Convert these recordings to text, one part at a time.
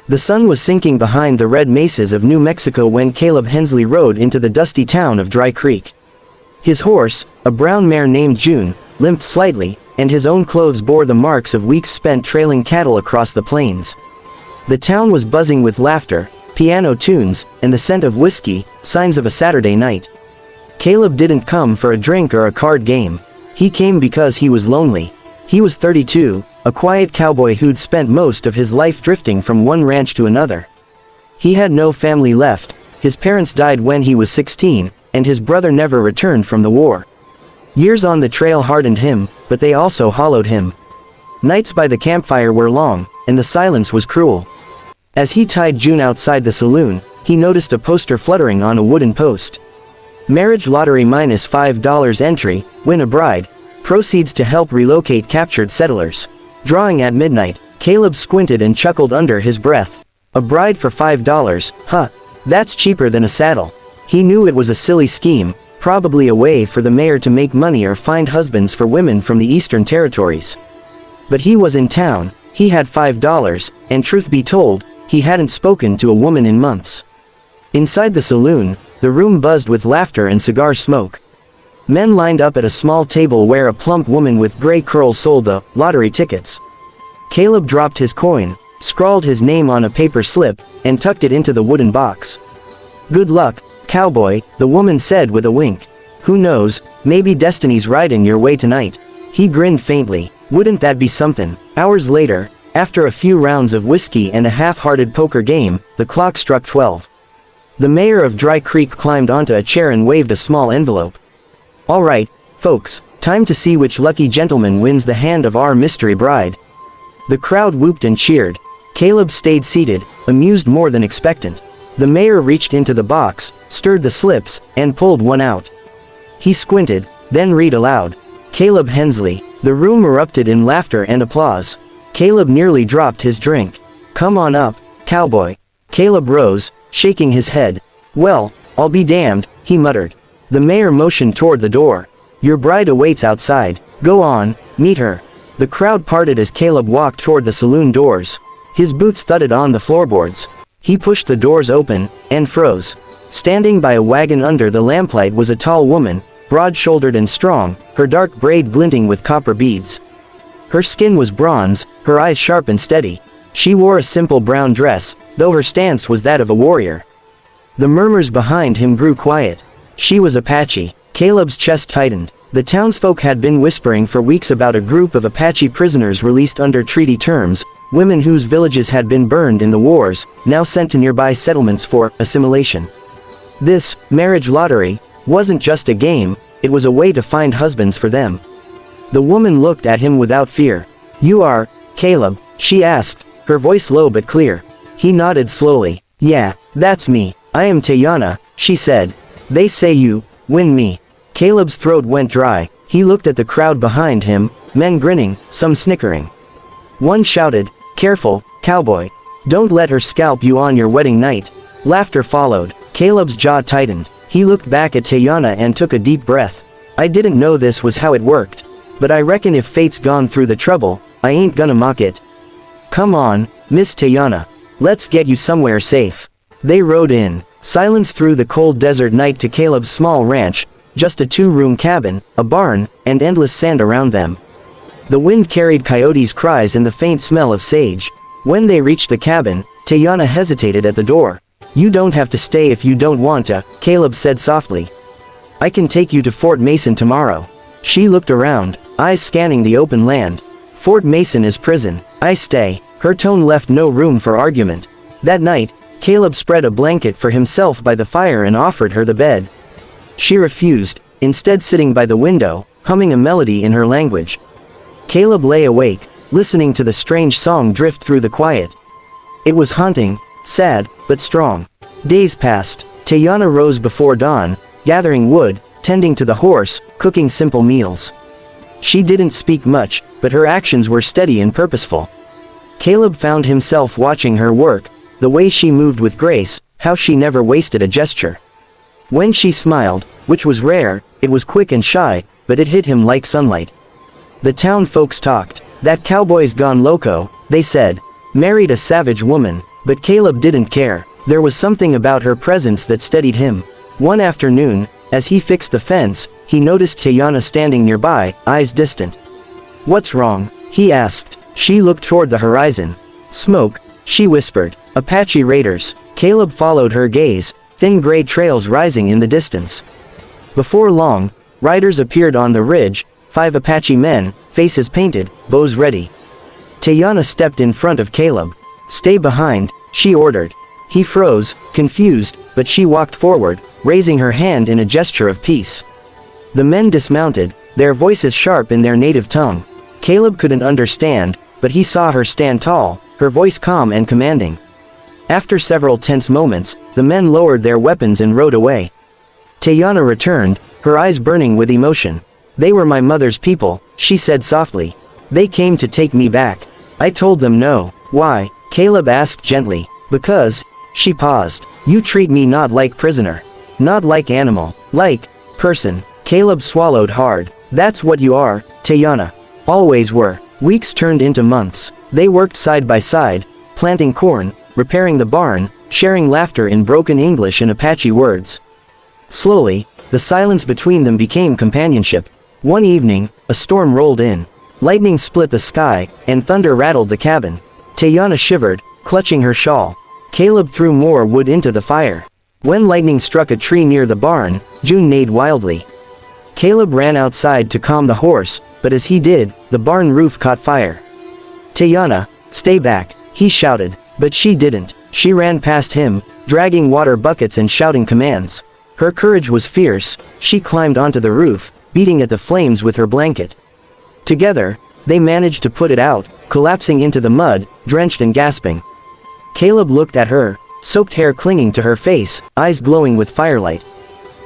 The sun was sinking behind the red mesas of New Mexico when Caleb Hensley rode into the dusty town of Dry Creek. His horse, a brown mare named June, limped slightly, and his own clothes bore the marks of weeks spent trailing cattle across the plains. The town was buzzing with laughter, piano tunes, and the scent of whiskey, signs of a Saturday night. Caleb didn't come for a drink or a card game. He came because he was lonely. He was 32, a quiet cowboy who'd spent most of his life drifting from one ranch to another. He had no family left, his parents died when he was 16, and his brother never returned from the war. Years on the trail hardened him, but they also hollowed him. Nights by the campfire were long, and the silence was cruel. As he tied June outside the saloon, he noticed a poster fluttering on a wooden post. Marriage lottery -$5 entry, win a bride. Proceeds to help relocate captured settlers. Drawing at midnight, Caleb squinted and chuckled under his breath. A bride for $5, huh? That's cheaper than a saddle. He knew it was a silly scheme, probably a way for the mayor to make money or find husbands for women from the Eastern Territories. But he was in town, he had $5, and truth be told, he hadn't spoken to a woman in months. Inside the saloon, the room buzzed with laughter and cigar smoke. Men lined up at a small table where a plump woman with gray curls sold the lottery tickets. Caleb dropped his coin, scrawled his name on a paper slip, and tucked it into the wooden box. "Good luck, cowboy," the woman said with a wink. "Who knows, maybe destiny's riding your way tonight." He grinned faintly. Wouldn't that be something? Hours later, after a few rounds of whiskey and a half-hearted poker game, the clock struck 12. The mayor of Dry Creek climbed onto a chair and waved a small envelope. "All right, folks, time to see which lucky gentleman wins the hand of our mystery bride." The crowd whooped and cheered. Caleb stayed seated, amused more than expectant. The mayor reached into the box, stirred the slips, and pulled one out. He squinted, then read aloud. "Caleb Hensley." The room erupted in laughter and applause. Caleb nearly dropped his drink. "Come on up, cowboy." Caleb rose, shaking his head. "Well, I'll be damned," he muttered. The mayor motioned toward the door. "Your bride awaits outside. Go on, meet her." The crowd parted as Caleb walked toward the saloon doors. His boots thudded on the floorboards. He pushed the doors open, and froze. Standing by a wagon under the lamplight was a tall woman, broad-shouldered and strong, her dark braid glinting with copper beads. Her skin was bronze, her eyes sharp and steady. She wore a simple brown dress, though her stance was that of a warrior. The murmurs behind him grew quiet. She was Apache. Caleb's chest tightened. The townsfolk had been whispering for weeks about a group of Apache prisoners released under treaty terms, women whose villages had been burned in the wars, now sent to nearby settlements for assimilation. This marriage lottery wasn't just a game, it was a way to find husbands for them. The woman looked at him without fear. "You are Caleb?" she asked, her voice low but clear. He nodded slowly. "Yeah, that's me. I am Tayanna," she said. "They say you win me." Caleb's throat went dry. He looked at the crowd behind him, men grinning, some snickering. One shouted, "Careful, cowboy. Don't let her scalp you on your wedding night." Laughter followed. Caleb's jaw tightened. He looked back at Tayanna and took a deep breath. "I didn't know this was how it worked. But I reckon if fate's gone through the trouble, I ain't gonna mock it. Come on, Miss Tayanna. Let's get you somewhere safe." They rode in. Silence through the cold desert night to Caleb's small ranch, just a two-room cabin, a barn, and endless sand around them. The wind carried coyotes' cries and the faint smell of sage. When they reached the cabin, Tayanna hesitated at the door. "You don't have to stay if you don't want to," Caleb said softly. "I can take you to Fort Mason tomorrow." She looked around, eyes scanning the open land. "Fort Mason is prison. I stay." Her tone left no room for argument. That night, Caleb spread a blanket for himself by the fire and offered her the bed. She refused, instead sitting by the window, humming a melody in her language. Caleb lay awake, listening to the strange song drift through the quiet. It was haunting, sad, but strong. Days passed. Tayanna rose before dawn, gathering wood, tending to the horse, cooking simple meals. She didn't speak much, but her actions were steady and purposeful. Caleb found himself watching her work, the way she moved with grace, how she never wasted a gesture. When she smiled, which was rare, it was quick and shy, but it hit him like sunlight. The town folks talked. "That cowboy's gone loco," they said. "Married a savage woman." But Caleb didn't care. There was something about her presence that steadied him. One afternoon, as he fixed the fence, he noticed Tayanna standing nearby, eyes distant. "What's wrong?" he asked. She looked toward the horizon. "Smoke," she whispered. "Apache raiders." Caleb followed her gaze, thin gray trails rising in the distance. Before long, riders appeared on the ridge, 5 Apache men, faces painted, bows ready. Tayanna stepped in front of Caleb. "Stay behind," she ordered. He froze, confused, but she walked forward, raising her hand in a gesture of peace. The men dismounted, their voices sharp in their native tongue. Caleb couldn't understand, but he saw her stand tall, her voice calm and commanding. After several tense moments, the men lowered their weapons and rode away. Tayanna returned, her eyes burning with emotion. "They were my mother's people," she said softly. "They came to take me back. I told them no." "Why?" Caleb asked gently. "Because," she paused, "you treat me not like prisoner. Not like animal. Like person." Caleb swallowed hard. "That's what you are, Tayanna. Always were." Weeks turned into months. They worked side by side, planting corn, repairing the barn, sharing laughter in broken English and Apache words. Slowly, the silence between them became companionship. One evening, a storm rolled in. Lightning split the sky, and thunder rattled the cabin. Tayanna shivered, clutching her shawl. Caleb threw more wood into the fire. When lightning struck a tree near the barn, June neighed wildly. Caleb ran outside to calm the horse, but as he did, the barn roof caught fire. "Tayanna, stay back," he shouted, but she didn't. She ran past him, dragging water buckets and shouting commands. Her courage was fierce. She climbed onto the roof, beating at the flames with her blanket. Together, they managed to put it out, collapsing into the mud, drenched and gasping. Caleb looked at her, soaked hair clinging to her face, eyes glowing with firelight.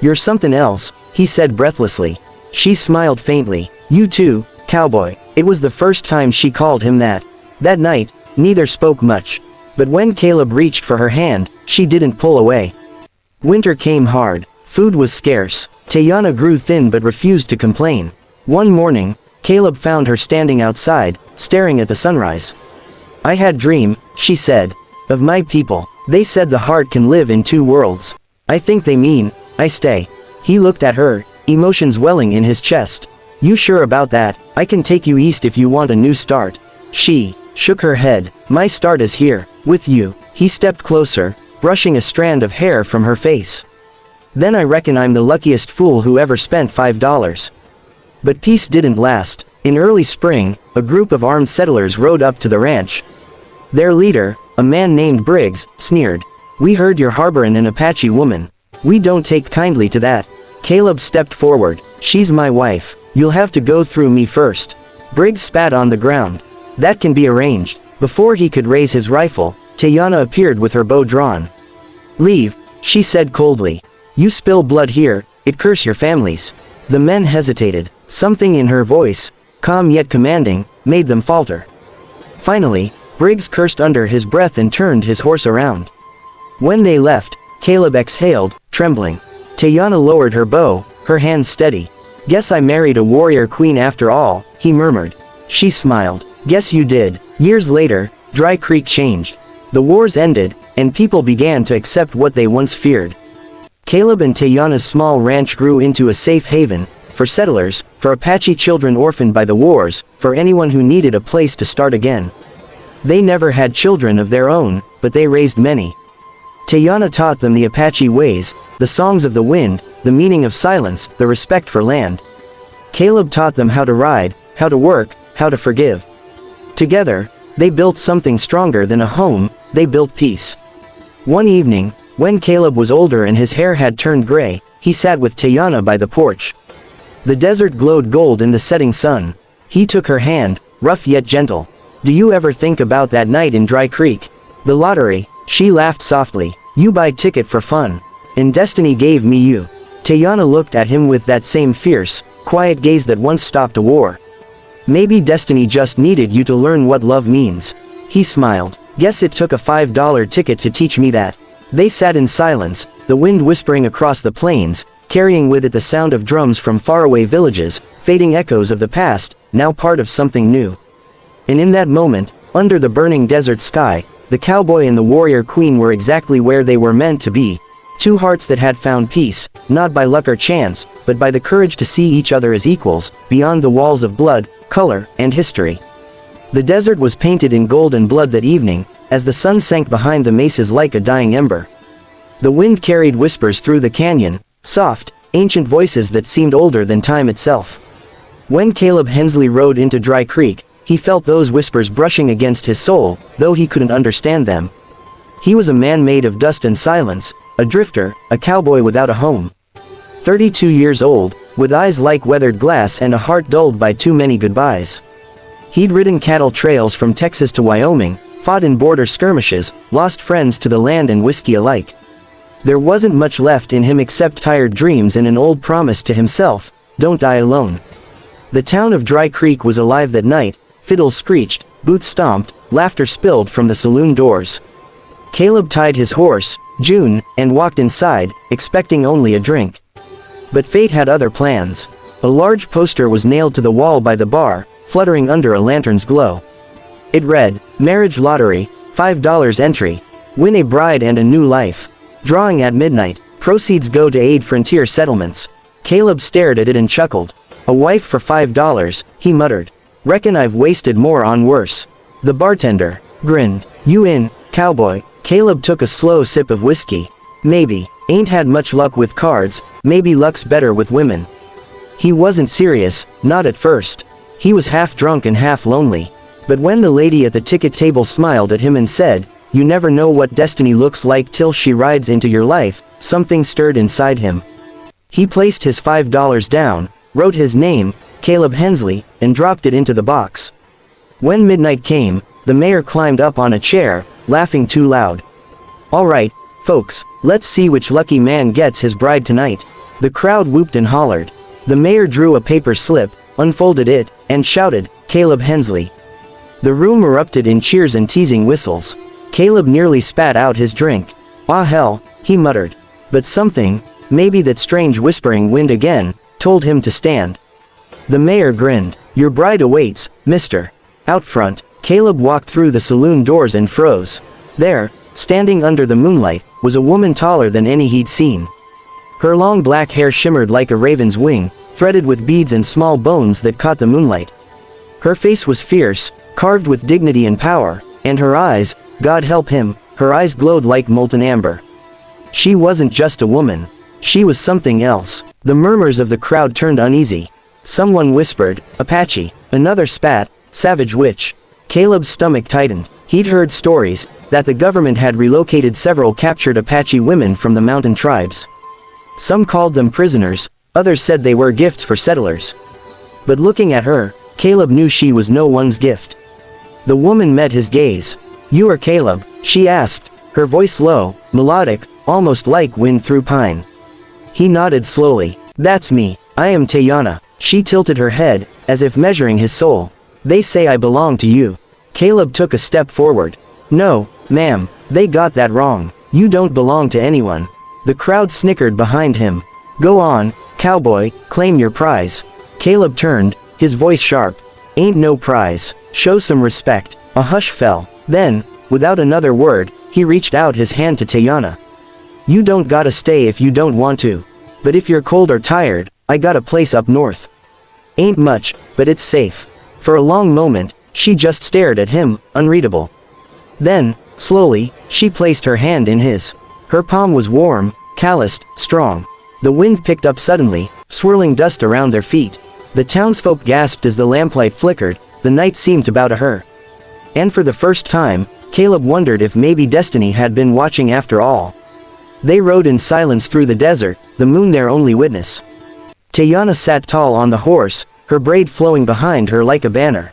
"You're something else," he said breathlessly. She smiled faintly. "You too, Cowboy." It was the first time she called him that. That night, neither spoke much. But when Caleb reached for her hand, she didn't pull away. Winter came hard. Food was scarce. Tayanna grew thin but refused to complain. One morning, Caleb found her standing outside, staring at the sunrise. "I had dream," she said, "of my people. They said the heart can live in 2 worlds. I think they mean, I stay." He looked at her, emotions welling in his chest. "You sure about that? I can take you east if you want a new start." She shook her head. "My start is here, with you." He stepped closer, brushing a strand of hair from her face. "Then I reckon I'm the luckiest fool who ever spent $5. But peace didn't last. In early spring, a group of armed settlers rode up to the ranch. Their leader, a man named Briggs, sneered. "We heard you're harboring an Apache woman. We don't take kindly to that." Caleb stepped forward. "She's my wife. You'll have to go through me first." Briggs spat on the ground. "That can be arranged." Before he could raise his rifle, Tayanna appeared with her bow drawn. "Leave," she said coldly. "You spill blood here, it curse your families." The men hesitated. Something in her voice, calm yet commanding, made them falter. Finally, Briggs cursed under his breath and turned his horse around. When they left, Caleb exhaled, trembling. Tayanna lowered her bow, her hands steady. "Guess I married a warrior queen after all," he murmured. She smiled. "Guess you did." Years later, Dry Creek changed. The wars ended, and people began to accept what they once feared. Caleb and Tayanna's small ranch grew into a safe haven, for settlers, for Apache children orphaned by the wars, for anyone who needed a place to start again. They never had children of their own, but they raised many. Tayanna taught them the Apache ways, the songs of the wind, the meaning of silence, the respect for land. Caleb taught them how to ride, how to work, how to forgive. Together, they built something stronger than a home, they built peace. One evening, when Caleb was older and his hair had turned gray, he sat with Tayanna by the porch. The desert glowed gold in the setting sun. He took her hand, rough yet gentle. "Do you ever think about that night in Dry Creek? The lottery?" She laughed softly. "You buy ticket for fun. And destiny gave me you." Tayanna looked at him with that same fierce, quiet gaze that once stopped a war. "Maybe destiny just needed you to learn what love means." He smiled. "Guess it took a $5 ticket to teach me that." They sat in silence, the wind whispering across the plains, carrying with it the sound of drums from faraway villages, fading echoes of the past, now part of something new. And in that moment, under the burning desert sky, the cowboy and the warrior queen were exactly where they were meant to be. Two hearts that had found peace, not by luck or chance, but by the courage to see each other as equals, beyond the walls of blood, color, and history. The desert was painted in gold and blood that evening, as the sun sank behind the mesas like a dying ember. The wind carried whispers through the canyon, soft, ancient voices that seemed older than time itself. When Caleb Hensley rode into Dry Creek, he felt those whispers brushing against his soul, though he couldn't understand them. He was a man made of dust and silence, a drifter, a cowboy without a home. 32 years old, with eyes like weathered glass and a heart dulled by too many goodbyes. He'd ridden cattle trails from Texas to Wyoming, fought in border skirmishes, lost friends to the land and whiskey alike. There wasn't much left in him except tired dreams and an old promise to himself, don't die alone. The town of Dry Creek was alive that night, fiddles screeched, boots stomped, laughter spilled from the saloon doors. Caleb tied his horse, June, and walked inside, expecting only a drink. But fate had other plans. A large poster was nailed to the wall by the bar, fluttering under a lantern's glow. It read, "Marriage Lottery, $5 entry. Win a bride and a new life. Drawing at midnight, proceeds go to aid frontier settlements." Caleb stared at it and chuckled. "A wife for $5, he muttered. "Reckon I've wasted more on worse." The bartender grinned. "You in, cowboy?" Caleb took a slow sip of whiskey. "Maybe. Ain't had much luck with cards, maybe luck's better with women." He wasn't serious, not at first. He was half drunk and half lonely. But when the lady at the ticket table smiled at him and said, "You never know what destiny looks like till she rides into your life," something stirred inside him. He placed his $5 down, wrote his name, Caleb Hensley, and dropped it into the box. When midnight came, the mayor climbed up on a chair, laughing too loud. "All right, folks, let's see which lucky man gets his bride tonight." The crowd whooped and hollered. The mayor drew a paper slip, unfolded it, and shouted, "Caleb Hensley." The room erupted in cheers and teasing whistles. Caleb nearly spat out his drink. "Ah hell," he muttered. But something, maybe that strange whispering wind again, told him to stand. The mayor grinned. "Your bride awaits, mister." Out front, Caleb walked through the saloon doors and froze. There, standing under the moonlight, was a woman taller than any he'd seen. Her long black hair shimmered like a raven's wing, threaded with beads and small bones that caught the moonlight. Her face was fierce, carved with dignity and power, and her eyes, God help him, her eyes glowed like molten amber. She wasn't just a woman. She was something else. The murmurs of the crowd turned uneasy. Someone whispered, "Apache." Another spat, "Savage witch." Caleb's stomach tightened. He'd heard stories that the government had relocated several captured Apache women from the mountain tribes. Some called them prisoners, others said they were gifts for settlers. But looking at her, Caleb knew she was no one's gift. The woman met his gaze. "You are Caleb?" she asked, her voice low, melodic, almost like wind through pine. He nodded slowly. "That's me. I am Tayanna." She tilted her head, as if measuring his soul. "They say I belong to you." Caleb took a step forward. "No, ma'am, they got that wrong. You don't belong to anyone." The crowd snickered behind him. "Go on, cowboy, claim your prize." Caleb turned, his voice sharp. "Ain't no prize. Show some respect." A hush fell. Then, without another word, he reached out his hand to Tayanna. "You don't gotta stay if you don't want to. But if you're cold or tired, I got a place up north. Ain't much, but it's safe." For a long moment, she just stared at him, unreadable. Then, slowly, she placed her hand in his. Her palm was warm, calloused, strong. The wind picked up suddenly, swirling dust around their feet. The townsfolk gasped as the lamplight flickered. The night seemed to bow to her. And for the first time, Caleb wondered if maybe destiny had been watching after all. They rode in silence through the desert, the moon their only witness. Tayanna sat tall on the horse, her braid flowing behind her like a banner.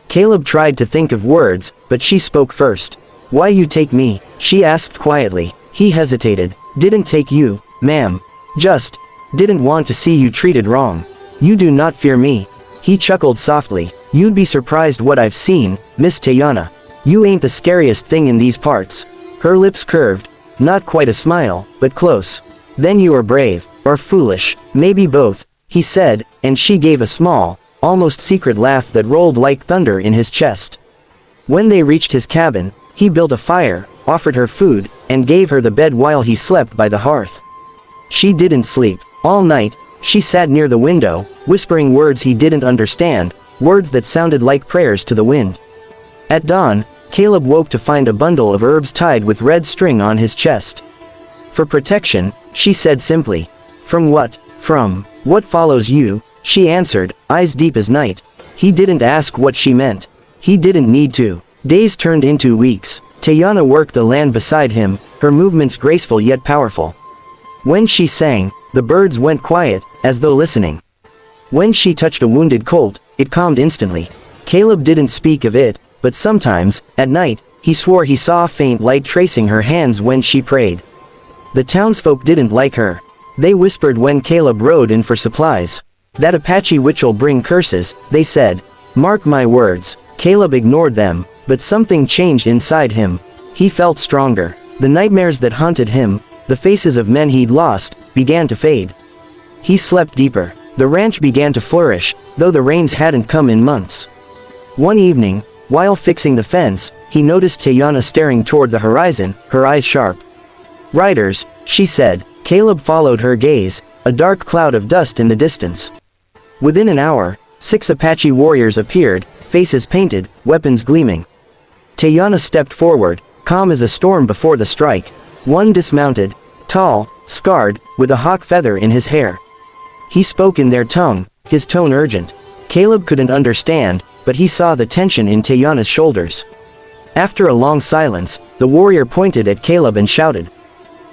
Caleb tried to think of words, but she spoke first. "Why you take me?" she asked quietly. He hesitated. "Didn't take you, ma'am. Just didn't want to see you treated wrong. You do not fear me." He chuckled softly. "You'd be surprised what I've seen, Miss Tayanna. You ain't the scariest thing in these parts." Her lips curved. Not quite a smile, but close. "Then you are brave, or foolish, maybe both," he said, and she gave a small, almost secret laugh that rolled like thunder in his chest. When they reached his cabin, He built a fire, offered her food, and gave her the bed while he slept by the hearth. She didn't sleep. All night, she sat near the window, whispering words he didn't understand, words that sounded like prayers to the wind. At dawn, Caleb woke to find a bundle of herbs tied with red string on his chest. For protection, she said simply. From what? From what follows you, she answered, eyes deep as night. He didn't ask what she meant. He didn't need to. Days turned into weeks. Tayanna worked the land beside him, her movements graceful yet powerful. When she sang, the birds went quiet, as though listening. When she touched a wounded colt, it calmed instantly. Caleb didn't speak of it, but sometimes, at night, he swore he saw a faint light tracing her hands when she prayed. The townsfolk didn't like her. They whispered when Caleb rode in for supplies. That Apache witch'll bring curses, they said. Mark my words. Caleb ignored them, but something changed inside him. He felt stronger. The nightmares that haunted him, the faces of men he'd lost, began to fade. He slept deeper. The ranch began to flourish, though the rains hadn't come in months. One evening, while fixing the fence, he noticed Tayanna staring toward the horizon, her eyes sharp. Riders, she said. Caleb followed her gaze, a dark cloud of dust in the distance. Within an hour, 6 Apache warriors appeared, faces painted, weapons gleaming. Tayanna stepped forward, calm as a storm before the strike. One dismounted, tall, scarred, with a hawk feather in his hair. He spoke in their tongue, his tone urgent. Caleb couldn't understand, but he saw the tension in Tayanna's shoulders. After a long silence, the warrior pointed at Caleb and shouted.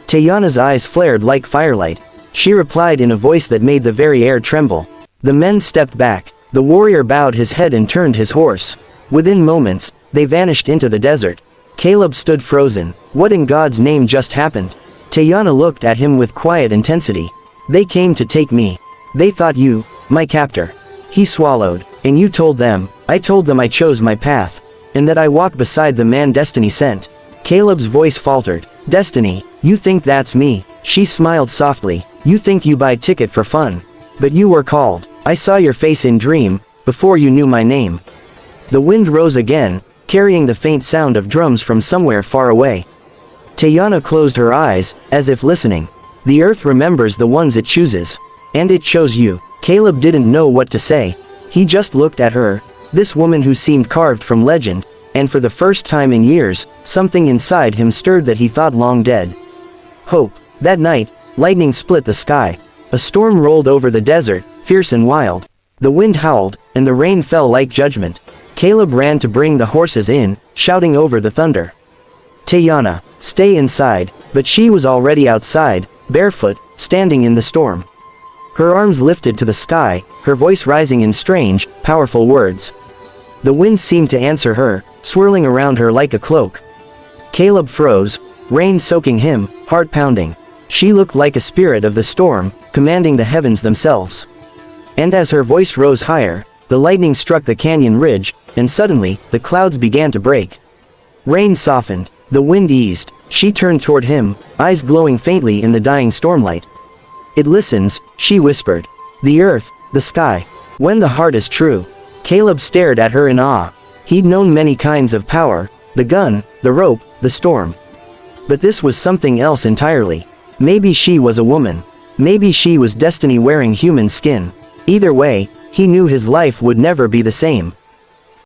Tayanna's eyes flared like firelight. She replied in a voice that made the very air tremble. The men stepped back. The warrior bowed his head and turned his horse. Within moments, they vanished into the desert. Caleb stood frozen. What in God's name just happened? Tayanna looked at him with quiet intensity. They came to take me. They thought you, my captor. He swallowed. And you told them. I told them I chose my path. And that I walked beside the man destiny sent. Caleb's voice faltered. Destiny, you think that's me? She smiled softly. You think you buy ticket for fun. But you were called. I saw your face in dream, before you knew my name. The wind rose again, carrying the faint sound of drums from somewhere far away. Tayanna closed her eyes, as if listening. The earth remembers the ones it chooses. And it chose you. Caleb didn't know what to say. He just looked at her, this woman who seemed carved from legend, and for the first time in years, something inside him stirred that he thought long dead. Hope. That night, lightning split the sky. A storm rolled over the desert, fierce and wild. The wind howled, and the rain fell like judgment. Caleb ran to bring the horses in, shouting over the thunder. Tayanna, stay inside, but she was already outside, barefoot, standing in the storm. Her arms lifted to the sky, her voice rising in strange, powerful words. The wind seemed to answer her, swirling around her like a cloak. Caleb froze, rain soaking him, heart pounding. She looked like a spirit of the storm, commanding the heavens themselves. And as her voice rose higher, the lightning struck the canyon ridge, and suddenly, the clouds began to break. Rain softened, the wind eased. She turned toward him, eyes glowing faintly in the dying stormlight. It listens, she whispered. The earth, the sky. When the heart is true. Caleb stared at her in awe. He'd known many kinds of power, the gun, the rope, the storm. But this was something else entirely. Maybe she was a woman. Maybe she was destiny wearing human skin. Either way, he knew his life would never be the same.